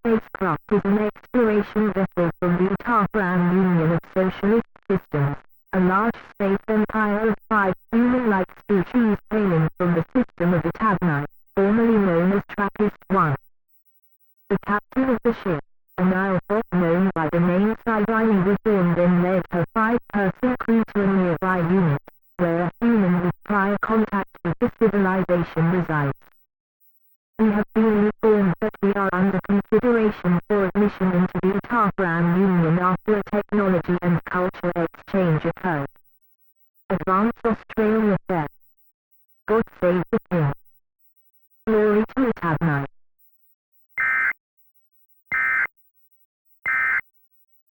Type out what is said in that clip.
spacecraft is an exploration vessel from the Itavran Union of Socialist Systems, a large space empire of 5 human-like species hailing from the system of Itavran, formerly known as TRAPPIST-1. The captain of the ship, a Nilebot known by the name Sythini Rythorn, then led her 5-person crew to a nearby unit, where a human with prior contact with the civilization resides. We have been informed that we are under consideration for admission into the Itavran Union after a technology and culture exchange occurs. Advance Australia Fair. God save the King.